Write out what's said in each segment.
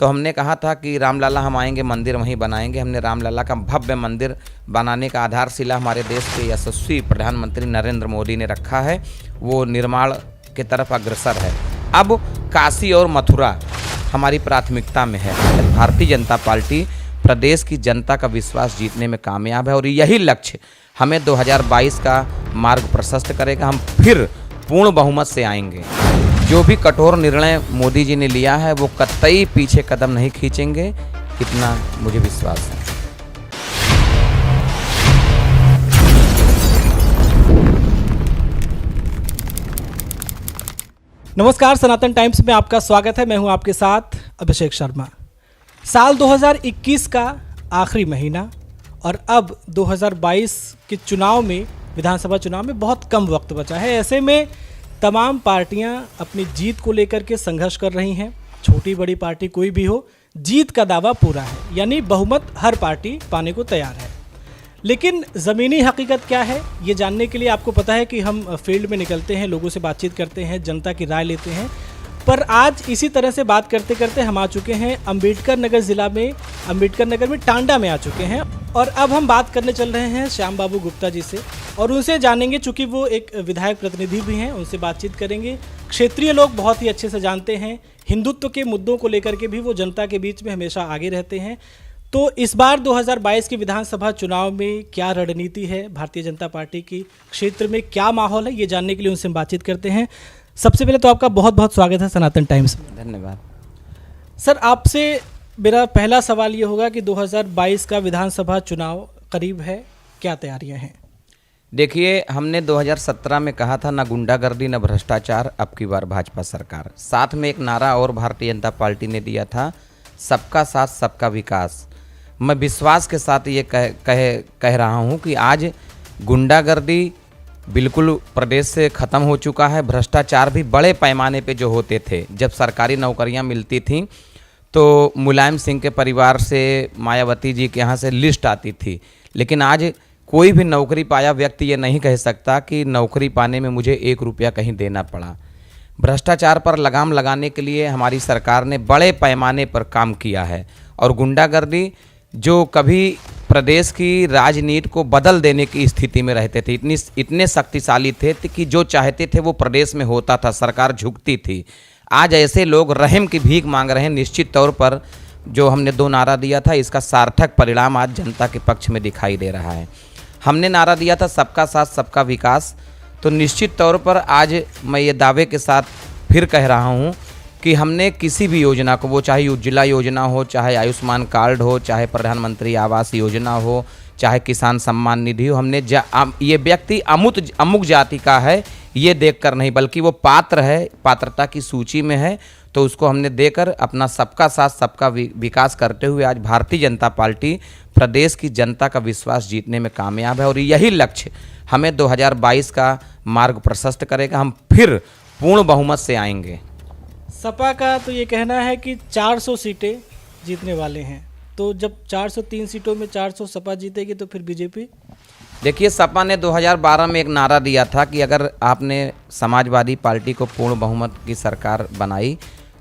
तो हमने कहा था कि रामलला हम आएंगे, मंदिर वहीं बनाएंगे। हमने रामलला का भव्य मंदिर बनाने का आधारशिला हमारे देश के यशस्वी प्रधानमंत्री नरेंद्र मोदी ने रखा है, वो निर्माण की तरफ अग्रसर है। अब काशी और मथुरा हमारी प्राथमिकता में है। भारतीय जनता पार्टी प्रदेश की जनता का विश्वास जीतने में कामयाब है और यही लक्ष्य हमें 2022 का मार्ग प्रशस्त करेगा। हम फिर पूर्ण बहुमत से आएंगे। जो भी कठोर निर्णय मोदी जी ने लिया है वो कतई पीछे कदम नहीं खींचेंगे, इतना मुझे विश्वास है। नमस्कार, सनातन टाइम्स में आपका स्वागत है। मैं हूं आपके साथ अभिषेक शर्मा। साल 2021 का आखिरी महीना और अब 2022 के चुनाव में, विधानसभा चुनाव में बहुत कम वक्त बचा है। ऐसे में तमाम पार्टियां अपनी जीत को लेकर के संघर्ष कर रही हैं। छोटी बड़ी पार्टी कोई भी हो, जीत का दावा पूरा है, यानी बहुमत हर पार्टी पाने को तैयार है। लेकिन ज़मीनी हकीकत क्या है, ये जानने के लिए आपको पता है कि हम फील्ड में निकलते हैं, लोगों से बातचीत करते हैं, जनता की राय लेते हैं। पर आज इसी तरह से बात करते करते हम आ चुके हैं अंबेडकर नगर ज़िला में, अंबेडकर नगर में टांडा में आ चुके हैं। और अब हम बात करने चल रहे हैं श्याम बाबू गुप्ता जी से और उनसे जानेंगे, चूँकि वो एक विधायक प्रतिनिधि भी हैं, उनसे बातचीत करेंगे। क्षेत्रीय लोग बहुत ही अच्छे से जानते हैं, हिंदुत्व के मुद्दों को लेकर के भी वो जनता के बीच में हमेशा आगे रहते हैं। तो इस बार 2022 के विधानसभा चुनाव में क्या रणनीति है भारतीय जनता पार्टी की, क्षेत्र में क्या माहौल है, ये जानने के लिए उनसे हम बातचीत करते हैं। सबसे पहले तो आपका बहुत बहुत स्वागत है सनातन टाइम्स में। धन्यवाद सर, आपसे मेरा पहला सवाल ये होगा कि 2022 का विधानसभा चुनाव करीब है, क्या तैयारियां हैं? देखिए, हमने 2017 में कहा था न गुंडागर्दी न भ्रष्टाचार, अब की बार भाजपा सरकार। साथ में एक नारा और भारतीय जनता पार्टी ने दिया था, सबका साथ सबका विकास। मैं विश्वास के साथ ये कह रहा हूँ कि आज गुंडागर्दी बिल्कुल प्रदेश से ख़त्म हो चुका है। भ्रष्टाचार भी बड़े पैमाने पे जो होते थे, जब सरकारी नौकरियां मिलती थीं तो मुलायम सिंह के परिवार से, मायावती जी के यहाँ से लिस्ट आती थी, लेकिन आज कोई भी नौकरी पाया व्यक्ति ये नहीं कह सकता कि नौकरी पाने में मुझे 1 रुपया कहीं देना पड़ा। भ्रष्टाचार पर लगाम लगाने के लिए हमारी सरकार ने बड़े पैमाने पर काम किया है और गुंडागर्दी जो कभी प्रदेश की राजनीति को बदल देने की स्थिति में रहते थे, इतने शक्तिशाली थे कि जो चाहते थे वो प्रदेश में होता था, सरकार झुकती थी। आज ऐसे लोग रहम की भीख मांग रहे हैं। निश्चित तौर पर जो हमने 2 नारा दिया था, इसका सार्थक परिणाम आज जनता के पक्ष में दिखाई दे रहा है। हमने नारा दिया था सबका साथ सबका विकास, तो निश्चित तौर पर आज मैं ये दावे के साथ फिर कह रहा हूँ कि हमने किसी भी योजना को, वो चाहे उज्ज्वला योजना हो, चाहे आयुष्मान कार्ड हो, चाहे प्रधानमंत्री आवास योजना हो, चाहे किसान सम्मान निधि हो, हमने ये व्यक्ति अमुक जाति का है ये देखकर नहीं, बल्कि वो पात्र है, पात्रता की सूची में है, तो उसको हमने देकर अपना सबका साथ सबका विकास करते हुए आज भारतीय जनता पार्टी प्रदेश की जनता का विश्वास जीतने में कामयाब है और यही लक्ष्य हमें 2022 का मार्ग प्रशस्त करेगा। हम फिर पूर्ण बहुमत से आएंगे। सपा का तो ये कहना है कि 400 सीटें जीतने वाले हैं, तो जब 403 सीटों में 400 सपा जीतेगी तो फिर बीजेपी? देखिए, सपा ने 2012 में एक नारा दिया था कि अगर आपने समाजवादी पार्टी को पूर्ण बहुमत की सरकार बनाई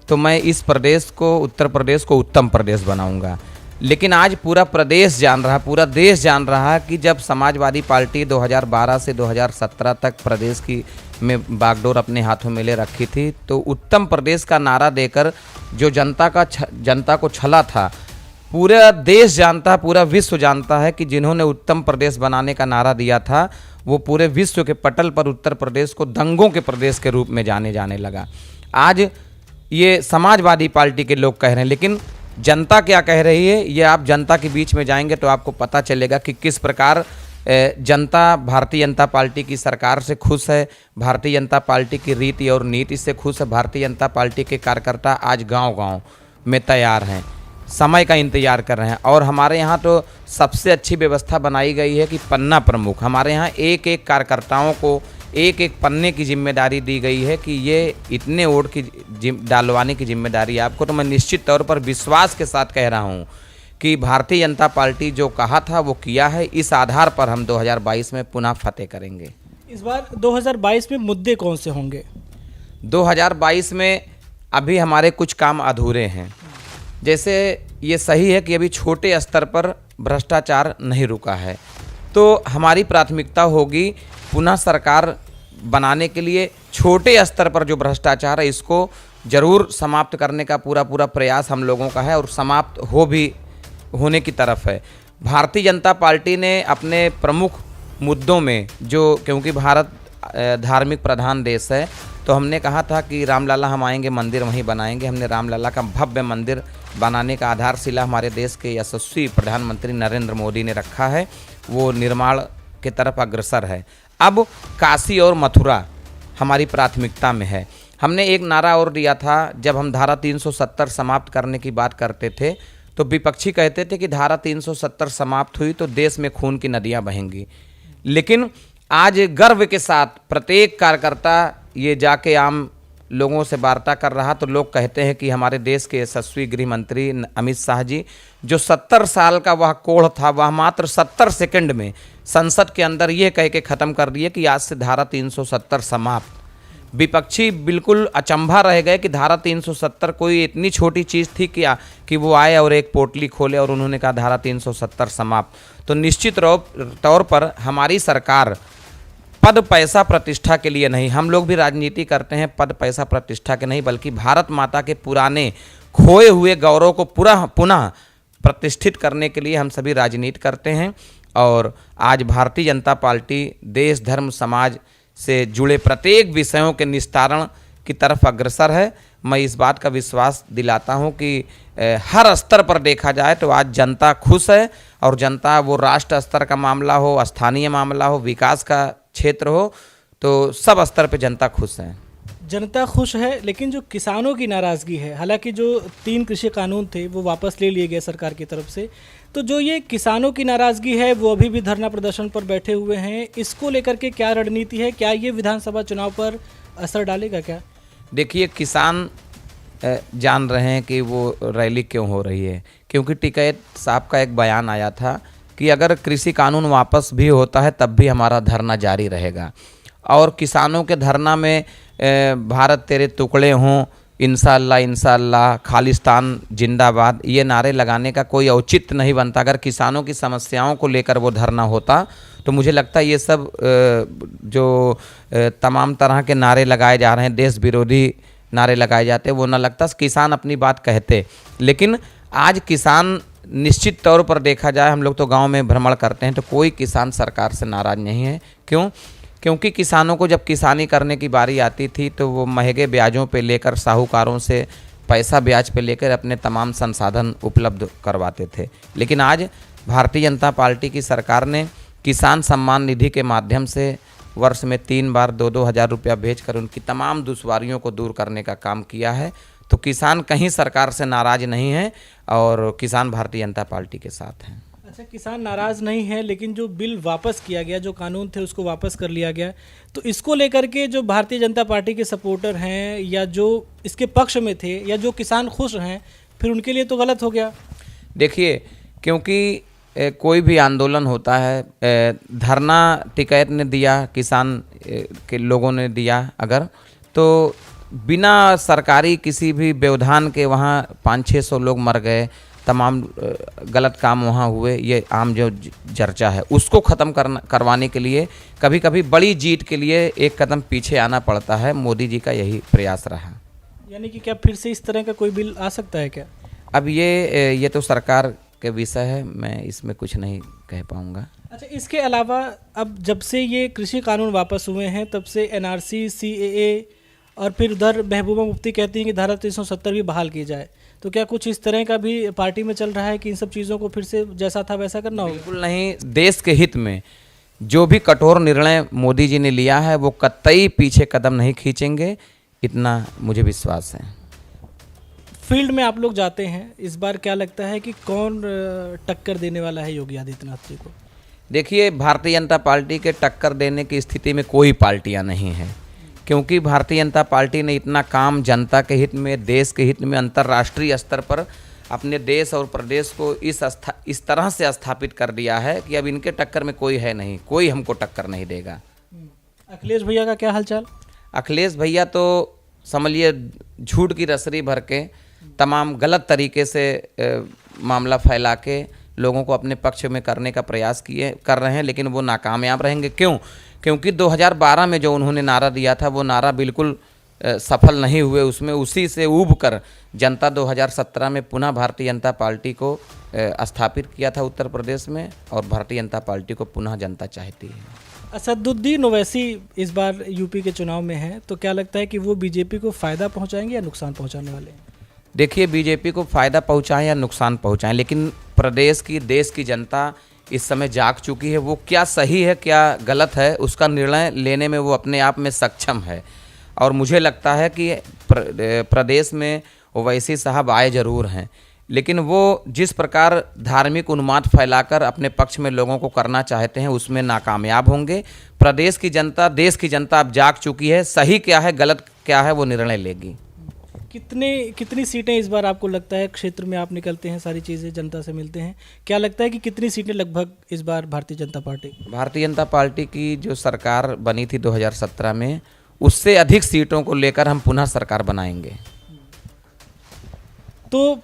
तो मैं इस प्रदेश को, उत्तर प्रदेश को उत्तम प्रदेश बनाऊंगा। लेकिन आज पूरा प्रदेश जान रहा, पूरा देश जान रहा है कि जब समाजवादी पार्टी 2012 से 2017 तक प्रदेश की में बागडोर अपने हाथों में ले रखी थी, तो उत्तम प्रदेश का नारा देकर जो जनता को छला था, पूरा देश जानता है, पूरा विश्व जानता है कि जिन्होंने उत्तम प्रदेश बनाने का नारा दिया था वो पूरे विश्व के पटल पर उत्तर प्रदेश को दंगों के प्रदेश के रूप में जाने लगा। आज ये समाजवादी पार्टी के लोग कह रहे हैं, लेकिन जनता क्या कह रही है, ये आप जनता के बीच में जाएंगे तो आपको पता चलेगा कि किस प्रकार जनता भारतीय जनता पार्टी की सरकार से खुश है, भारतीय जनता पार्टी की रीति और नीति से खुश है। भारतीय जनता पार्टी के कार्यकर्ता आज गांव-गांव में तैयार हैं, समय का इंतजार कर रहे हैं। और हमारे यहाँ तो सबसे अच्छी व्यवस्था बनाई गई है कि पन्ना प्रमुख, हमारे यहाँ एक एक कार्यकर्ताओं को एक एक पन्ने की जिम्मेदारी दी गई है कि ये इतने वोट की डालवाने की जिम्मेदारी आपको। तो मैं निश्चित तौर पर विश्वास के साथ कह रहा हूँ कि भारतीय जनता पार्टी जो कहा था वो किया है। इस आधार पर हम 2022 में पुनः फतेह करेंगे। इस बार 2022 में मुद्दे कौन से होंगे? 2022 में अभी हमारे कुछ काम अधूरे हैं। जैसे ये सही है कि अभी छोटे स्तर पर भ्रष्टाचार नहीं रुका है, तो हमारी प्राथमिकता होगी पुनः सरकार बनाने के लिए छोटे स्तर पर जो भ्रष्टाचार है इसको जरूर समाप्त करने का पूरा प्रयास हम लोगों का है और समाप्त होने की तरफ है। भारतीय जनता पार्टी ने अपने प्रमुख मुद्दों में जो, क्योंकि भारत धार्मिक प्रधान देश है, तो हमने कहा था कि रामलला हम आएंगे मंदिर वहीं बनाएंगे। हमने रामलला का भव्य मंदिर बनाने का आधारशिला हमारे देश के यशस्वी प्रधानमंत्री नरेंद्र मोदी ने रखा है, वो निर्माण की तरफ अग्रसर है। अब काशी और मथुरा हमारी प्राथमिकता में है। हमने एक नारा और दिया था, जब हम धारा 370 समाप्त करने की बात करते थे तो विपक्षी कहते थे कि धारा 370 समाप्त हुई तो देश में खून की नदियां बहेंगी, लेकिन आज गर्व के साथ प्रत्येक कार्यकर्ता ये जाके आम लोगों से वार्ता कर रहा, तो लोग कहते हैं कि हमारे देश के यशस्वी गृह मंत्री अमित शाह जी, जो 70 साल का वह कोढ़ था, वह मात्र 70 सेकंड में संसद के अंदर ये कह के ख़त्म कर दिए कि आज से धारा 370 समाप्त। विपक्षी बिल्कुल अचंभा रह गए कि धारा 370 कोई इतनी छोटी चीज़ थी क्या कि वो आए और एक पोटली खोले और उन्होंने कहा धारा 370 समाप्त। तो निश्चित तौर पर हमारी सरकार पद पैसा प्रतिष्ठा के लिए नहीं, हम लोग भी राजनीति करते हैं पद पैसा प्रतिष्ठा के नहीं, बल्कि भारत माता के पुराने खोए हुए गौरव को पुनः प्रतिष्ठित करने के लिए हम सभी राजनीति करते हैं। और आज भारतीय जनता पार्टी देश धर्म समाज से जुड़े प्रत्येक विषयों के निस्तारण की तरफ अग्रसर है। मैं इस बात का विश्वास दिलाता हूं कि हर स्तर पर देखा जाए तो आज जनता खुश है, और जनता, वो राष्ट्र स्तर का मामला हो, स्थानीय मामला हो, विकास का क्षेत्र हो, तो सब स्तर पे जनता खुश है। जनता खुश है, लेकिन जो किसानों की नाराज़गी है, हालांकि जो 3 कृषि कानून थे वो वापस ले लिए गए सरकार की तरफ से, तो जो ये किसानों की नाराज़गी है वो अभी भी धरना प्रदर्शन पर बैठे हुए हैं। इसको लेकर के क्या रणनीति है? क्या ये विधानसभा चुनाव पर असर डालेगा क्या? देखिए, किसान जान रहे हैं कि वो रैली क्यों हो रही है, क्योंकि टिकैत साहब का एक बयान आया था कि अगर कृषि कानून वापस भी होता है तब भी हमारा धरना जारी रहेगा, और किसानों के धरना में भारत तेरे टुकड़े हों, इंशाअल्लाह इंशाअल्लाह, खालिस्तान जिंदाबाद, ये नारे लगाने का कोई औचित्य नहीं बनता। अगर किसानों की समस्याओं को लेकर वो धरना होता तो मुझे लगता है ये सब जो तमाम तरह के नारे लगाए जा रहे हैं, देश विरोधी नारे लगाए जाते हैं, वो ना लगता, किसान अपनी बात कहते। लेकिन आज किसान निश्चित तौर पर देखा जाए, हम लोग तो गांव में भ्रमण करते हैं, तो कोई किसान सरकार से नाराज़ नहीं है। क्यों? क्योंकि किसानों को जब किसानी करने की बारी आती थी तो वो महंगे ब्याजों पे लेकर, साहूकारों से पैसा ब्याज पे लेकर अपने तमाम संसाधन उपलब्ध करवाते थे। लेकिन आज भारतीय जनता पार्टी की सरकार ने किसान सम्मान निधि के माध्यम से वर्ष में 3 बार 2-2 हज़ार रुपया भेजकर उनकी तमाम दुश्वारियों को दूर करने का काम किया है। तो किसान कहीं सरकार से नाराज़ नहीं है, और किसान भारतीय जनता पार्टी के साथ हैं। अच्छा, किसान नाराज़ नहीं है, लेकिन जो बिल वापस किया गया, जो कानून थे उसको वापस कर लिया गया, तो इसको लेकर के जो भारतीय जनता पार्टी के सपोर्टर हैं या जो इसके पक्ष में थे या जो किसान खुश हैं, फिर उनके लिए तो गलत हो गया। देखिए, क्योंकि कोई भी आंदोलन होता है, धरना टिकैत ने दिया, किसान के लोगों ने दिया, अगर तो बिना सरकारी किसी भी व्यवधान के वहाँ 500-600 लोग मर गए, तमाम गलत काम वहाँ हुए, ये आम जो चर्चा है उसको ख़त्म करवाने के लिए कभी कभी बड़ी जीत के लिए एक कदम पीछे आना पड़ता है। मोदी जी का यही प्रयास रहा। यानी कि क्या फिर से इस तरह का कोई बिल आ सकता है क्या? अब ये तो सरकार के विषय है, मैं इसमें कुछ नहीं कह पाऊँगा। अच्छा, इसके अलावा अब जब से ये कृषि कानून वापस हुए हैं तब से NRC, CAA और फिर उधर महबूबा मुफ्ती कहती हैं कि धारा 370 भी बहाल की जाए, तो क्या कुछ इस तरह का भी पार्टी में चल रहा है कि इन सब चीज़ों को फिर से जैसा था वैसा करना होगा? बिल्कुल नहीं। देश के हित में जो भी कठोर निर्णय मोदी जी ने लिया है वो कतई पीछे कदम नहीं खींचेंगे, इतना मुझे विश्वास है। फील्ड में आप लोग जाते हैं, इस बार क्या लगता है कि कौन टक्कर देने वाला है योगी आदित्यनाथ जी को? देखिए, भारतीय जनता पार्टी के टक्कर देने की स्थिति में कोई पार्टियां नहीं हैं, क्योंकि भारतीय जनता पार्टी ने इतना काम जनता के हित में, देश के हित में, अंतर्राष्ट्रीय स्तर पर अपने देश और प्रदेश को इस तरह से स्थापित कर दिया है कि अब इनके टक्कर में कोई है नहीं, कोई हमको टक्कर नहीं देगा। अखिलेश भैया का क्या हालचाल? अखिलेश भैया तो समझिए झूठ की रसरी भर के तमाम गलत तरीके से मामला फैला के लोगों को अपने पक्ष में करने का प्रयास कर रहे हैं, लेकिन वो नाकामयाब रहेंगे। क्यों? क्योंकि 2012 में जो उन्होंने नारा दिया था वो नारा बिल्कुल सफल नहीं हुए। उसमें उसी से ऊब कर जनता 2017 में पुनः भारतीय जनता पार्टी को स्थापित किया था उत्तर प्रदेश में, और भारतीय जनता पार्टी को पुनः जनता चाहती है। असदुद्दीन ओवैसी इस बार यूपी के चुनाव में हैं, तो क्या लगता है कि वो बीजेपी को फ़ायदा पहुंचाएंगे या नुकसान पहुंचाने वाले हैं? देखिए, बीजेपी को फ़ायदा पहुंचाएं या नुकसान पहुंचाएं, लेकिन प्रदेश की, देश की जनता इस समय जाग चुकी है। वो क्या सही है क्या गलत है उसका निर्णय लेने में वो अपने आप में सक्षम है। और मुझे लगता है कि प्रदेश में ओवैसी साहब आए ज़रूर हैं, लेकिन वो जिस प्रकार धार्मिक उन्माद फैलाकर अपने पक्ष में लोगों को करना चाहते हैं उसमें नाकामयाब होंगे। प्रदेश की जनता, देश की जनता अब जाग चुकी है। सही क्या है गलत क्या है वो निर्णय लेगी। कितनी सीटें इस बार आपको लगता है, क्षेत्र में आप निकलते हैं, सारी चीज़ें जनता से मिलते हैं, क्या लगता है कि कितनी सीटें लगभग इस बार भारतीय जनता पार्टी की जो सरकार बनी थी 2017 में, उससे अधिक सीटों को लेकर हम पुनः सरकार बनाएंगे। तो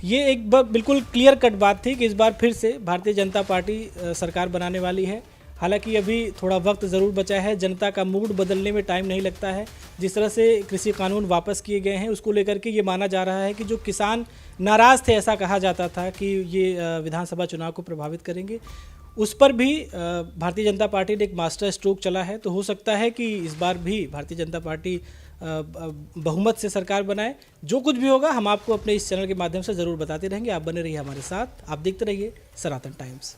ये एक बिल्कुल क्लियर कट बात थी कि इस बार फिर से भारतीय जनता पार्टी सरकार बनाने वाली है। हालांकि अभी थोड़ा वक्त ज़रूर बचा है, जनता का मूड बदलने में टाइम नहीं लगता है। जिस तरह से कृषि कानून वापस किए गए हैं उसको लेकर के ये माना जा रहा है कि जो किसान नाराज़ थे, ऐसा कहा जाता था कि ये विधानसभा चुनाव को प्रभावित करेंगे, उस पर भी भारतीय जनता पार्टी ने एक मास्टर स्ट्रोक चला है। तो हो सकता है कि इस बार भी भारतीय जनता पार्टी बहुमत से सरकार बनाए। जो कुछ भी होगा हम आपको अपने इस चैनल के माध्यम से ज़रूर बताते रहेंगे। आप बने रहिए हमारे साथ, आप देखते रहिए सनातन टाइम्स।